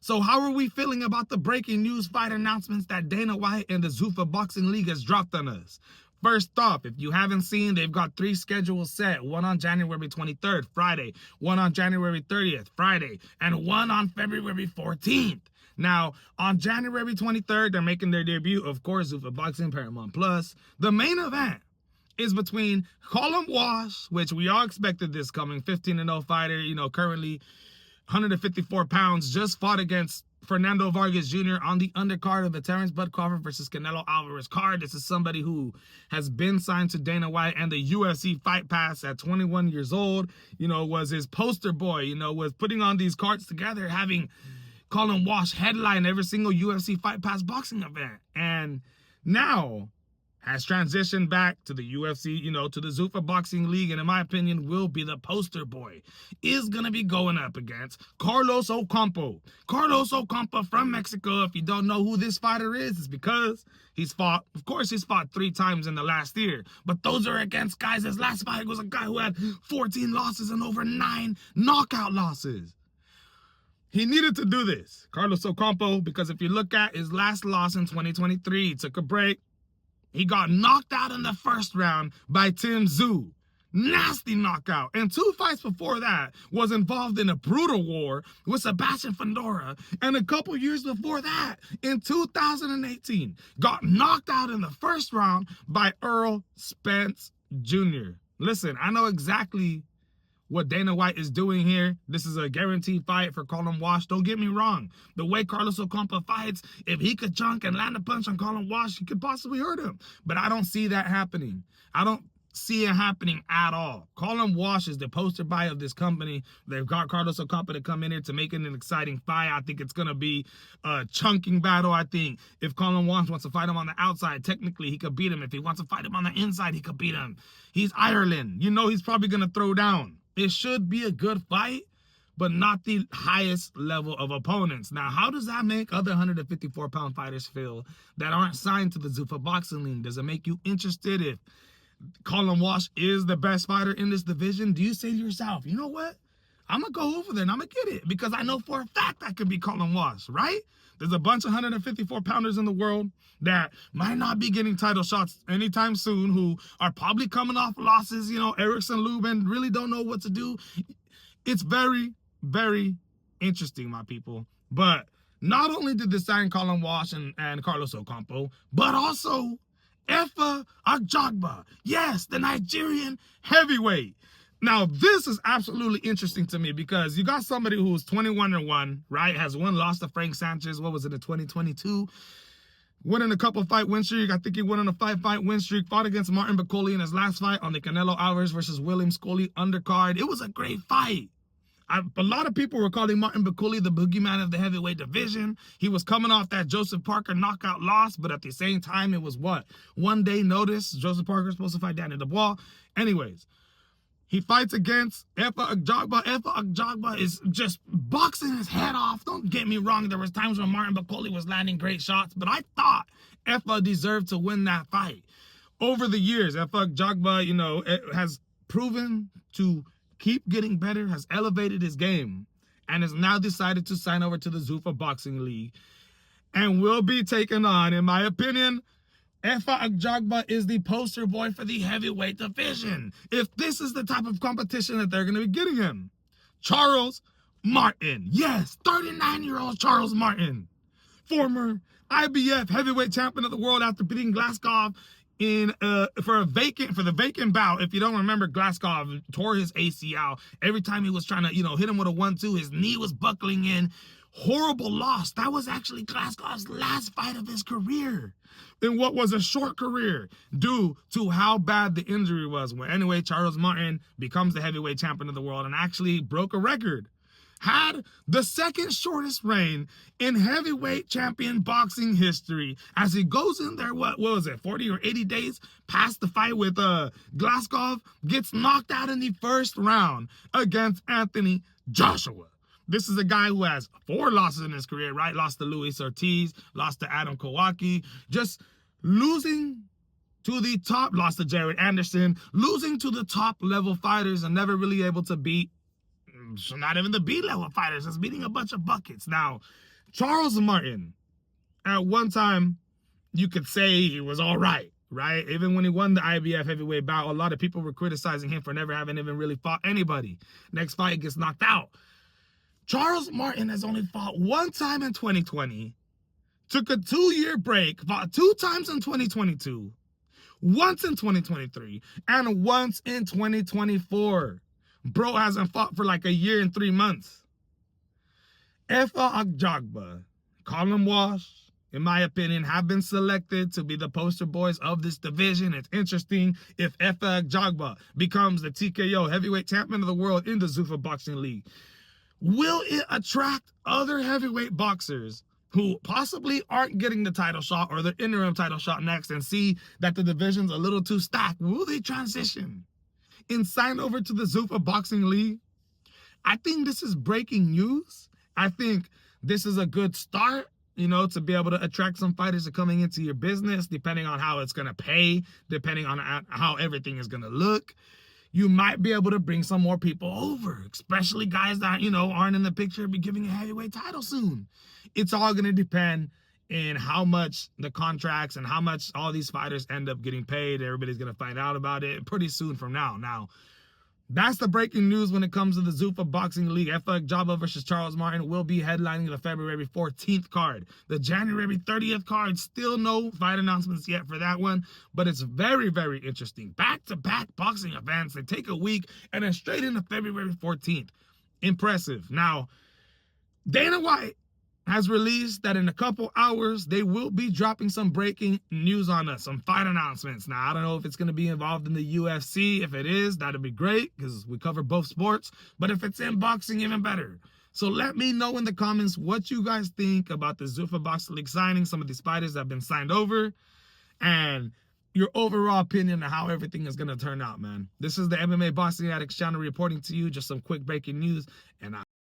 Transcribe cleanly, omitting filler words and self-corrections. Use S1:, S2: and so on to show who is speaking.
S1: So how are we feeling about the breaking news fight announcements that Dana White and the Zuffa Boxing League has dropped on us? First off, if you haven't seen, they've got 3 schedules set. One on January 23rd, Friday. One on January 30th, Friday. And one on February 14th. Now, on January 23rd, they're making their debut, of course, Zuffa Boxing, Paramount Plus. The main event is between Callum Walsh, which we all expected this coming, 15-0 fighter, currently 154 pounds, just fought against Fernando Vargas Jr. on the undercard of the Terrence Bud Crawford versus Canelo Alvarez card. This is somebody who has been signed to Dana White and the UFC Fight Pass at 21 years old, was his poster boy, was putting on these cards together, having Callum Walsh headline every single UFC Fight Pass boxing event. And now has transitioned back to the UFC, to the Zuffa Boxing League, and in my opinion, will be the poster boy, is going to be going up against Carlos Ocampo. Carlos Ocampo from Mexico. If you don't know who this fighter is, it's because he's fought 3 times in the last year. But those are against guys. His last fight was a guy who had 14 losses and over 9 knockout losses. He needed to do this, Carlos Ocampo, because if you look at his last loss in 2023, he took a break. He got knocked out in the first round by Tim Tszyu. Nasty knockout. And 2 fights before that was involved in a brutal war with Sebastian Fundora. And a couple years before that, in 2018, got knocked out in the first round by Earl Spence Jr. Listen, I know exactly what Dana White is doing here. This is a guaranteed fight for Callum Walsh. Don't get me wrong. The way Carlos Ocampo fights, if he could chunk and land a punch on Callum Walsh, he could possibly hurt him. But I don't see that happening. I don't see it happening at all. Callum Walsh is the poster boy of this company. They've got Carlos Ocampo to come in here to make it an exciting fight. I think it's going to be a chunking battle. I think if Callum Walsh wants to fight him on the outside, technically he could beat him. If he wants to fight him on the inside, he could beat him. He's Ireland. He's probably going to throw down. It should be a good fight, but not the highest level of opponents. Now, how does that make other 154-pound fighters feel that aren't signed to the Zuffa Boxing League? Does it make you interested if Callum Walsh is the best fighter in this division? Do you say to yourself, you know what? I'm going to go over there and I'm going to get it because I know for a fact I could be Callum Walsh, right? There's a bunch of 154-pounders in the world that might not be getting title shots anytime soon, who are probably coming off losses. Erickson Lubin really don't know what to do. It's very, very interesting, my people. But not only did they sign Callum Walsh and Carlos Ocampo, but also Efa Ajagba. Yes, the Nigerian heavyweight. Now, this is absolutely interesting to me because you got somebody who's 21-1, right? Has one loss to Frank Sanchez. What was it, in 2022? Winning a couple fight win streak. I think he won on a 5-fight win streak. Fought against Martin Bakole in his last fight on the Canelo Alvarez versus William Scully undercard. It was a great fight. A lot of people were calling Martin Bakole the boogeyman of the heavyweight division. He was coming off that Joseph Parker knockout loss, but at the same time, it was what? 1 day notice. Joseph Parker was supposed to fight Danny Dubois. Anyways, he fights against Efa Ajagba. Efa Ajagba is just boxing his head off. Don't get me wrong. There was times when Martin Bakole was landing great shots, but I thought Efa deserved to win that fight. Over the years, Efa Ajagba, has proven to keep getting better, has elevated his game, and has now decided to sign over to the Zuffa Boxing League and will be taken on, in my opinion, Efa Ajagba is the poster boy for the heavyweight division. If this is the type of competition that they're going to be getting him. Charles Martin. Yes, 39-year-old Charles Martin. Former IBF heavyweight champion of the world after beating Glasgow for the vacant bout. If you don't remember, Glasgow tore his ACL. Every time he was trying to, hit him with a 1-2, his knee was buckling in. Horrible loss. That was actually Glasgow's last fight of his career, in what was a short career, due to how bad the injury was. Well, anyway, Charles Martin becomes the heavyweight champion of the world and actually broke a record. Had the second shortest reign in heavyweight champion boxing history, as he goes in there, what was it, 40 or 80 days past the fight with Glasgow, gets knocked out in the first round against Anthony Joshua. This is a guy who has 4 losses in his career, right? Lost to Luis Ortiz, lost to Adam Kowalski, just losing to the top, lost to Jared Anderson, losing to the top level fighters and never really able to beat, not even the B level fighters, just beating a bunch of buckets. Now, Charles Martin, at one time, you could say he was all right? Even when he won the IBF heavyweight bout, a lot of people were criticizing him for never having even really fought anybody. Next fight, gets knocked out. Charles Martin has only fought one time in 2020, took a 2-year break, fought 2 times in 2022, once in 2023, and once in 2024. Bro hasn't fought for like a year and 3 months. Ajagba, Callum, Walsh, in my opinion, have been selected to be the poster boys of this division. It's interesting if Ajagba becomes the TKO heavyweight champion of the world in the Zuffa Boxing League. Will it attract other heavyweight boxers who possibly aren't getting the title shot or the interim title shot next and see that the division's a little too stacked? Will they transition and sign over to the Zuffa Boxing League? I think this is breaking news. I think this is a good start, to be able to attract some fighters that are coming into your business, depending on how it's going to pay, depending on how everything is going to look. You might be able to bring some more people over, especially guys that, aren't in the picture, be giving a heavyweight title soon. It's all going to depend in how much the contracts and how much all these fighters end up getting paid. Everybody's going to find out about it pretty soon from now. Now, that's the breaking news when it comes to the Zuffa Boxing League. Ajagba versus Charles Martin will be headlining the February 14th card. The January 30th card, still no fight announcements yet for that one, but it's very, very interesting. Back-to-back boxing events. They take a week and then straight into February 14th. Impressive. Now, Dana White has released that in a couple hours, they will be dropping some breaking news on us, some fight announcements. Now, I don't know if it's going to be involved in the UFC. If it is, that'd be great because we cover both sports. But if it's in boxing, even better. So let me know in the comments what you guys think about the Zuffa Boxing League signing, some of these fighters that have been signed over, and your overall opinion on how everything is going to turn out, man. This is the MMA Boxing Addicts channel reporting to you just some quick breaking news, and I